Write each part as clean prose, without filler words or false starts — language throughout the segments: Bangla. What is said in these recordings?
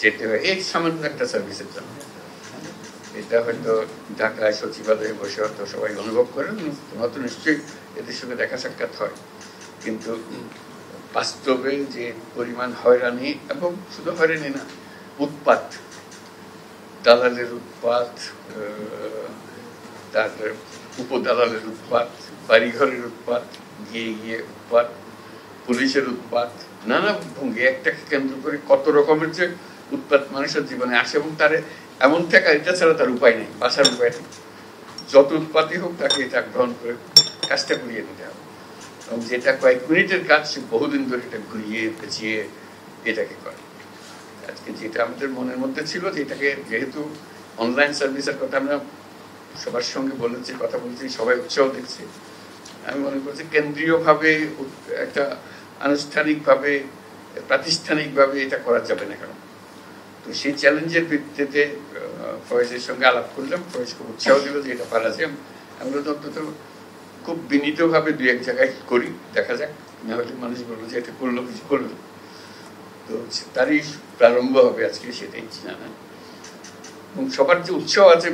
যেতে হয় এই সামান্য একটা সার্ভিসের জন্য। এটা হয়তো ঢাকায় সচিবালয়ে বসে হয়তো সবাই অনুভব করেন, তোমার তো নিশ্চয়ই এদের সঙ্গে দেখা সাক্ষাৎ হয়, কিন্তু বাস্তবে যে পরিমাণ হয়রানি, এবং শুধু হয়রানি না, উৎপাত, দালালের উৎপাত, তারপরে উপদালালের উৎপাত, বাড়িঘরের উৎপাত, গিয়ে গিয়ে উৎপাত, পুলিশের উৎপাত, নানা ভঙ্গি একটাকে কেন্দ্র করে কত রকমের যে উৎপাত মানুষের জীবনে আসে, এবং তার এমন থাকা এটা ছাড়া তার উপায় নেই, বাঁচার উপায় নেই। যত উৎপাতই হোক তাকে এটা গ্রহণ করে কাজটা করিয়ে নিতে হবে, এবং যেটা কয়েক মিনিটের কাজ সে বহুদিন ধরে এটা ঘুরিয়ে পেঁচিয়ে এটাকে করে। আজকে যেটা আমাদের মনের মধ্যে ছিল যে এটাকে, যেহেতু অনলাইন সার্ভিসের কথা আমরা সবার সঙ্গে বলেছি, কথা বলছি, সবাই উৎসাহ দিচ্ছে, আমি মনে করছি কেন্দ্রীয়ভাবে একটা আনুষ্ঠানিকভাবে প্রাতিষ্ঠানিকভাবে এটা করা যাবে না কেন। তো সেই চ্যালেঞ্জের ভিত্তিতে ফয়েজের সঙ্গে আলাপ করলাম, ফয়েজ খুব উৎসাহ দিল যে এটা পারা যায়। আমরা অন্তত খুব বিনীতভাবে দু এক জায়গায় করি, দেখা যাক, না হলে মানুষ বললো যে এটা করলো কিছু করলো। তো তারই প্রারম্ভ হবে আজকে, সেটাই জানা। এবং সবার যে উৎসাহ আছে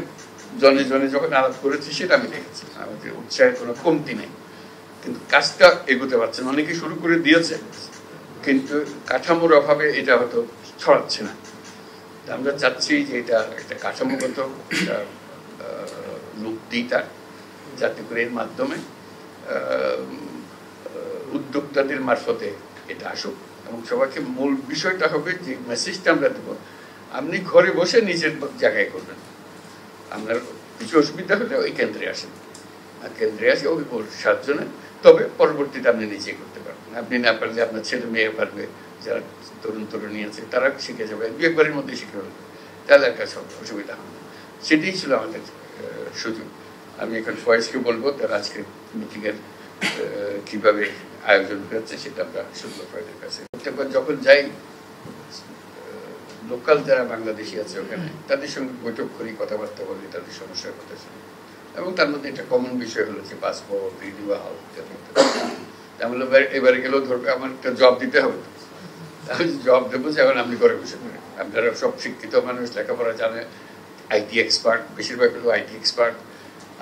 জনে জনে যখন আলাপ করেছি সেটা আমি দেখেছি, আমাদের উৎসাহের কোনো কমতি নেই, কিন্তু কাজটা এগোতে পারছে না। অনেকে শুরু করে দিয়েছে, কিন্তু কাঠামোর অভাবে এটা হয়তো ছড়াচ্ছে না। আমরা চাচ্ছি যে এটা একটা কাঠামোগত রূপ দিই তার, যাতে করে এর মাধ্যমে উদ্যোক্তাদের মারফতে এটা আসুক, এবং সবাইকে মূল বিষয়টা হবে যে মেসেজটা আমরা দেবো, আপনি ঘরে বসে নিজের জায়গায় করবেন, আপনার কিছু অসুবিধা হলে ওই কেন্দ্রে আসেন, আর কেন্দ্রে আসে ওই 7 জনে, তবে পরবর্তীতে আপনি নিজে করতে পারবেন। আপনি না পারলে আপনার ছেলে মেয়ে পারবে, যারা তরুণ তরুণী আছে তারা শিখে যাবে, 2-1 মধ্যে শিখে হবে, তাহলে একটা সব অসুবিধা হবে। সেটাই ছিল আমাদের সুযোগ। আমি এখন ফয়েজকে বলবো তার আজকে মিটিংয়ের কিভাবে আয়োজন হয়েছে সেটা আমরা শুনবো ফয়েজের কাছে। যখন যাই লোকাল যারা বাংলাদেশি আছে ওখানে, তাদের সঙ্গে বৈঠক করি, কথাবার্তা বলি, তাদের সমস্যার কথা শুনি, এবং তার মধ্যে একটা কমন বিষয় হলো যে পাসপোর্ট রিনিউয়াল। তাহলে এবারে গেলেও ধরবে আমার একটা জব দিতে হবে, তাহলে জব দেবো যে এখন আপনি ঘরে বসে করেন। আপনারা সব শিক্ষিত মানুষ, লেখাপড়া জানে, আইটি এক্সপার্ট, বেশিরভাগ হলো আইটি এক্সপার্ট,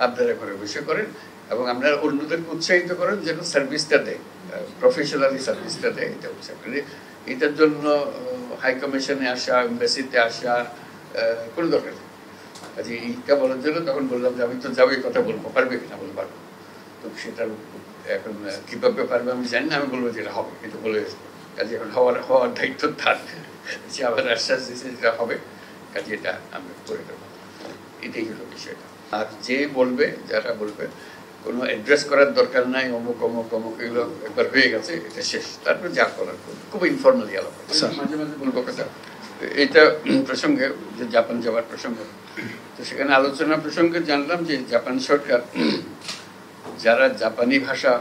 আপনারা ঘরে বসে করেন, এবং আপনারা অন্যদেরকে উৎসাহিত করেন যেন সার্ভিসটা দেয়, প্রফেশনালি সার্ভিসটা দেয়, এটা উৎসাহ করে। এটার জন্য হাই কমিশনে আসা, এমবাসিতে আসা কোনো দরকার নেই। আচ্ছা, এইটা বলার জন্য তখন বললাম যে আমি তো যাবো, এই কথা বলবো, পারবে কিনা, বলবো পারবো। তো সেটা এখন কিভাবে পারবে আমি জানি না, আমি বলবো যেটা হবে, এটা বলে কাজে এখন হওয়ার দায়িত্ব তার, সে আবার আশ্বাস দিয়েছে যেটা হবে, কাজে এটা আমি করে দেবো। এটাই হলো বিষয়টা। আর যে বলবে, যারা বলবে কোনো অ্যাড্রেস করার দরকার নাই, অমুক অমুক অমুক, এগুলো একবার হয়ে গেছে, এটা শেষ, তারপরে যা করার করবে, খুব ইনফর্মালি আলাপ। মাঝে মাঝে বলবো কথা, এটা প্রসঙ্গে যে জাপান যাওয়ার প্রসঙ্গে, তো সেখানে আলোচনা প্রসঙ্গে জানলাম যে জাপান সরকার যারা জাপানি ভাষা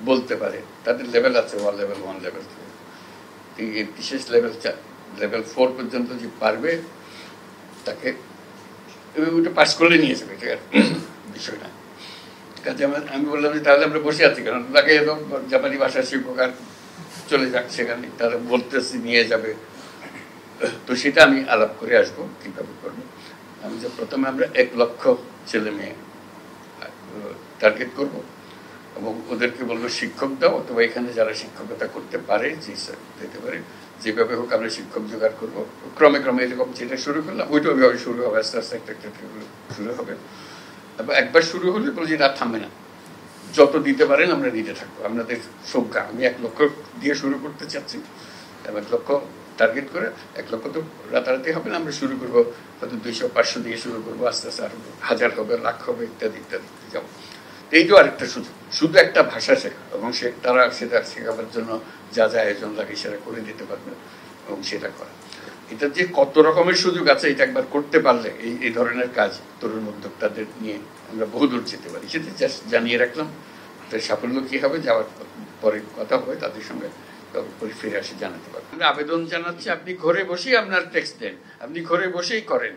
বলতে পারে তাদের লেভেল আছে, লেভেল 1, লেভেল 2, বিশেষ লেভেল 4 পর্যন্ত যে পারবে তাকে ওইটা পাস করলে নিয়ে যাবে, ঠিক আছে বিষয়টা। কাজে আমি বললাম যে তাহলে আমরা বসে আছি, কারণ তাকে জাপানি ভাষা শিক্ষক আর চলে যাক সেখানে, তারা বলতেছি নিয়ে যাবে। তো সেটা আমি আলাপ করে আসবো কিভাবে করবো। আমি যে প্রথমে আমরা 1 লক্ষ ছেলে মেয়ে টার্গেট করব, এবং ওদেরকে বলবো শিক্ষক দাও, অথবা এখানে যারা শিক্ষকতা করতে পারে, যে দিতে পারে, যেভাবে হোক আমরা শিক্ষক জোগাড় করবো। ক্রমে ক্রমে এরকম যেটা শুরু করলাম ওইটা ওইভাবে শুরু হবে, আস্তে আস্তে একটা শুরু হবে। এবং একবার শুরু হলে বলে যে না, থামবে না, যত দিতে পারেন আমরা দিতে থাকবো, আপনাদের সংখ্যা। আমি 1 লক্ষ দিয়ে শুরু করতে চাচ্ছি, 1 লক্ষ টার্গেট করে, 1 লক্ষ তো রাতারাতি হবে না, আমরা শুরু করবো হয়তো 200-500 দিয়ে শুরু করবো, আস্তে আস্তে আরো 1000 হবে, লাখ হবে, ইত্যাদি ইত্যাদি যাবো। এইটাও আরেকটা সুযোগ, শুধু একটা ভাষা শেখা, এবং তারা সেটা শেখাবার জন্য যা যা আয়োজন লাগে সেটা করে দিতে পারবে, এবং সেটা করা। এটা যে কত রকমের সুযোগ আছে, এটা একবার করতে পারলে এই ধরনের কাজ তরুণ উদ্যোক্তাদের নিয়ে আমরা বহুদূর যেতে পারি। সেটা জানিয়ে রাখলাম। সাফল্য কি হবে যাওয়ার পরে কথা হবে তাদের সঙ্গে, তবে ফিরে আসে জানাতে পারবো। আমরা আবেদন জানাচ্ছি, আপনি ঘরে বসেই আপনার ট্যাক্স দেন, আপনি ঘরে বসেই করেন।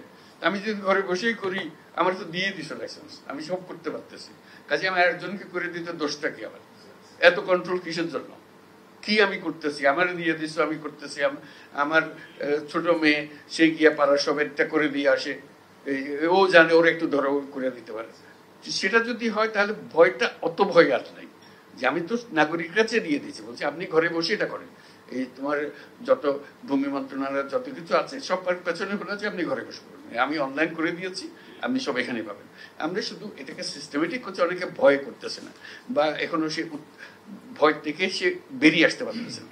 আমি যদি ঘরে বসেই করি, আমার তো দিয়ে দিছো লাইসেন্স, আমি সব করতে পারতেছি, কাজে আমি একজনকে করে দিতে দোষটা কি? আবার এত কন্ট্রোল কিসের জন্য? কি আমি করতেছি, আমার দিয়ে দিছো, আমি করতেছি, আমার ছোট মেয়ে সে গিয়া পাড়ার সব একটা করে দিয়ে আসে, ও জানে ওর একটু ধরো করে দিতে পারে। সেটা যদি হয় তাহলে ভয়টা, অত ভয় আর নাই, যে আমি তো নাগরিকের কাছে দিয়ে দিয়েছি, বলছি আপনি ঘরে বসে এটা করেন, এই তোমার যত ভূমি মন্ত্রণালয়ের যত কিছু আছে সব পেছনে হলো যে আপনি ঘরে বসে করবেন, আমি অনলাইন করে দিয়েছি, আপনি সব এখানে পাবেন। আমরা শুধু এটাকে সিস্টেমেটিক করছি, অনেকে ভয় করতেছে না, বা এখনো সে ভয় থেকে সে বেরিয়ে আসতে পারতেছে না,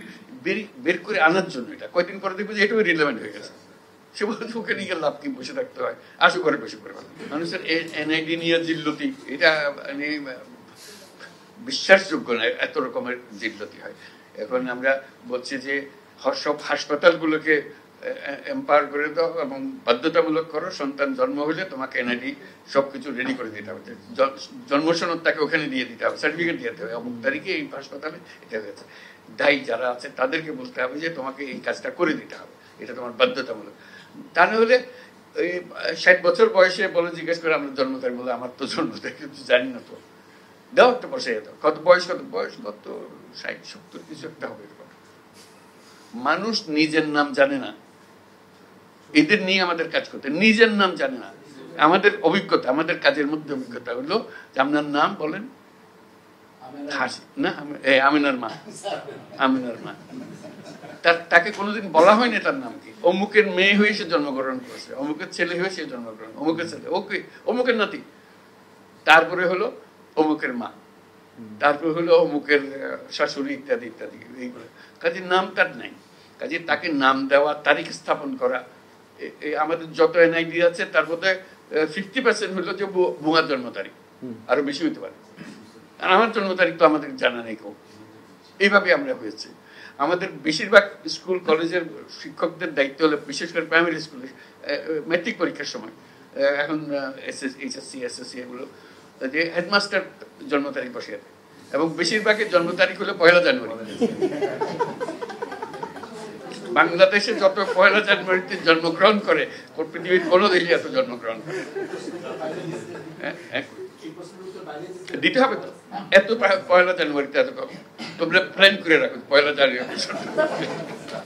বের করে আনার জন্য এটা কয়েকদিন পরে দেখবে যে এটাও রিলেভেন্ট হয়ে গেছে। সে বলছে ওকে নিয়ে লাভ কি, বসে থাকতে হয়, আসো ঘরে বসে করে ভালো। মানুষের এনআইডি নিয়ে জিল্লতি, এটা মানে বিশ্বাসযোগ্য না, এত রকমের জিল্লতি হয়। এখন আমরা বলছি যে সব হাসপাতালগুলোকে এম্পাওয়ার করে দাও এবং বাধ্যতামূলক করো, সন্তান জন্ম হলে তোমাকে এনআইডি সবকিছু রেডি করে দিতে হবে, জন্ম সনদ তাকে ওখানে দিয়ে দিতে হবে, সার্টিফিকেট দিতে হবে, অমুক তারিখে এই হাসপাতালে এটা হয়েছে। দায়ী যারা আছে তাদেরকে বলতে হবে যে তোমাকে এই কাজটা করে দিতে হবে, এটা তোমার বাধ্যতামূলক। তা না হলে ওই 60 বছর বয়সে বলে জিজ্ঞেস করে আমরা জন্ম তারিখ, বলে আমার তো জন্ম তারিখ কিছু জানি না, তো দাও একটা বসে দাও, কত বয়স, কত 60 70 কিছু একটা হবে। মানুষ নিজের নাম জানে না, এদের নিয়ে আমাদের কাজ করতে, নিজের নাম জানে না। আমাদের অভিজ্ঞতা, আমাদের কাজের মধ্যে অভিজ্ঞতা হলো যে আপনার নাম বলেন, না আমিনার মা, আমিনার মা, তাকে কোনোদিন বলা হয়নি তার নাম কি, অমুকের মেয়ে হয়ে সে জন্মগ্রহণ করেছে, অমুকের ছেলে হয়ে সে জন্মগ্রহণ, অমুকের ছেলে, ওকে অমুকের নাতি, তারপরে হলো অমুকের মা, তারপরে হলো অমুকের শাশুড়ি, ইত্যাদি ইত্যাদি, এইগুলো। কাজে নাম তার নাই, কাজে তাকে নাম দেওয়া, তারিখ স্থাপন করা, আমাদের যত এনআইডি আছে তার মধ্যে 50% হলো যে ভুয়া জন্ম তারিখ, আরো বেশি হইতে পারে। আর আমার জন্ম তারিখ তো আমাদের জানা নেই কেউ। এইভাবে আমরা হয়েছে। আমাদের বেশিরভাগ স্কুল কলেজের শিক্ষকদের দায়িত্ব হলো, বিশেষ করে প্রাইমারি স্কুলে ম্যাট্রিক পরীক্ষার সময়, এখন এইচএসসি এসএসসি এগুলো, যে হেডমাস্টার জন্ম তারিখ বসে আছে, এবং বেশিরভাগের জন্ম তারিখ হলো 1 জানুয়ারি। বাংলাদেশে যত 1 জানুয়ারিতে জন্মগ্রহণ করে, পৃথিবীর কোনো দেশে এত জন্মগ্রহণ করে দিতে হবে তো, এত 1 জানুয়ারিতে এত কম, তোমরা প্ল্যান করে রাখো 1 জানুয়ারি।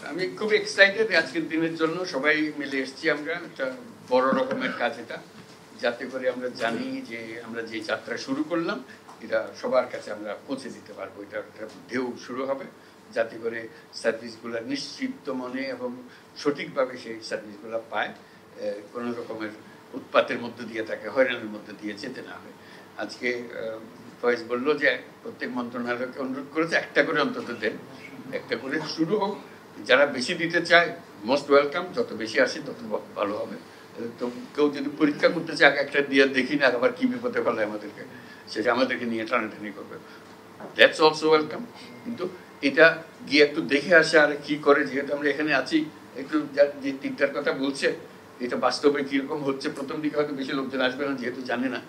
আমি খুব এক্সাইটেড আজকের দিনের জন্য, সবাই মিলে এসেছি আমরা, একটা বড় রকমের কাজ এটা, যাতে করে আমরা জানি যে আমরা যে যাত্রা শুরু করলাম এটা সবার কাছে আমরা পৌঁছে দিতে পারবো, এটা একটা ঢেউ শুরু হবে, যাতে করে সার্ভিসগুলো নিশ্চিত মনে এবং সঠিকভাবে সেই সার্ভিসগুলো পায়, কোনো রকমের উৎপাতের মধ্যে দিয়ে তাকে হয়রানির মধ্যে দিয়ে যেতে না হয়। আজকে ফয়েজ বললো যে প্রত্যেক মন্ত্রণালয়কে অনুরোধ করেছে একটা করে অন্তত দেন, একটা করে শুরু হোক, যারা বেশি দিতে চায় মোস্ট ওয়েলকাম, যত বেশি আসে তত ভালো হবে। তো কেউ যদি পরীক্ষা করতে চায় একটা দিয়ে দেখি না আবার কি বিপদে ফেলে আমাদেরকে, সেটা আমাদেরকে নিয়ে টানাটানি করবে, দ্যাটস অলসো ওয়েলকাম। কিন্তু এটা গিয়ে একটু দেখে আসে আর কি করে, যেহেতু আমরা এখানে আছি, একটু যে 3টার কথা বলছে এটা বাস্তবে কিরকম হচ্ছে, প্রথম দিকে হয়তো বেশি লোকজন আসবে না যেহেতু জানে না,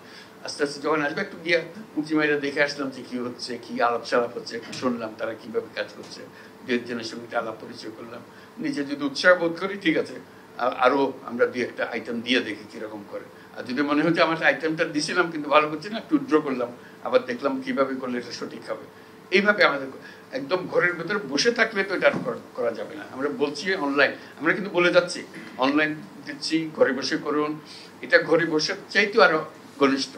আস্তে আস্তে যখন আসবে একটু গিয়ে উঁচি মাইরা দেখে আসলাম যে কি হচ্ছে, কি আলাপ সালাপ হচ্ছে, একটু শুনলাম তারা কিভাবে কাজ করছে, 2-1 সঙ্গে আলাপ পরিচয় করলাম, নিজে যদি উৎসাহ বোধ করি ঠিক আছে, আরো আমরা 2-1টা আইটেম দিয়ে দেখি কিরকম করে। আর যদি মনে হচ্ছে আমার আইটেমটা দিছিলাম কিন্তু ভালো করছে না, একটু উইথড্র করলাম, আবার দেখলাম কিভাবে করলে এটা সঠিক হবে। এইভাবে আমাদের একদম ঘরের ভেতরে বসে থাকলে তো এটা করা যাবে না। আমরা বলছি অনলাইন, আমরা কিন্তু বলে যাচ্ছি অনলাইন দিচ্ছি, ঘরে বসে করুন, এটা ঘরে বসে চাইতেও আরো ঘনিষ্ঠ,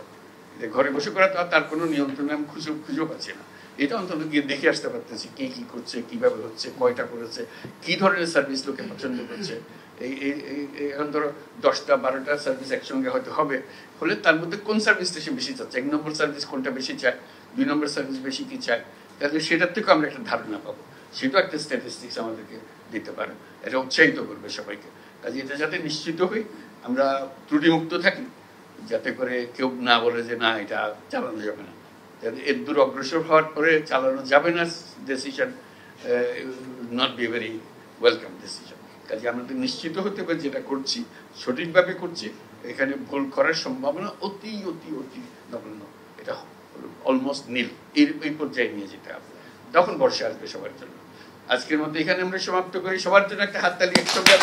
ঘরে বসে করা তার কোনো নিয়ন্ত্রণে আমি খুঁজেও পাচ্ছি না। এটা অন্তত গিয়ে দেখে আসতে পারতেছি কে কি করছে, কিভাবে হচ্ছে, কয়টা করেছে, কি ধরনের সার্ভিস লোকে পছন্দ করছে। এখন ধরো 10টা-12টা সার্ভিস একসঙ্গে হয়তো হলে তার মধ্যে কোন সার্ভিসটা সে বেশি চাচ্ছে, 1 নম্বর সার্ভিস কোনটা বেশি চায়, 2 নম্বর সার্ভিস বেশি কি চায়, তাহলে সেটার থেকে আমরা একটা ধারণা পাবো, সেটাও একটা স্ট্যাটিস্টিক্স আমাদেরকে দিতে পারে, এটা উৎসাহিত করবে সবাইকে। কাজে এটা যাতে নিশ্চিত হই আমরা ত্রুটিমুক্ত থাকি, যাতে করে কেউ না বলে যে না এটা চালানো যাবে না, যাতে এর দূর অগ্রসর হওয়ার পরে চালানো যাবে না decision not be very welcome decision. কাজে আমাদের নিশ্চিত হতে হবে যেটা করছি সঠিকভাবে করছি, এখানে ভুল করার সম্ভাবনা অতি অতি অতি নগণ্য, এটা অলমোস্ট নীল, এই পর্যায়ে নিয়ে যেতে হবে, তখন বর্ষা আসবে সবার জন্য। আজকের মধ্যে এখানে আমরা সমাপ্ত করি, সবার জন্য একটা হাততালি একসঙ্গে।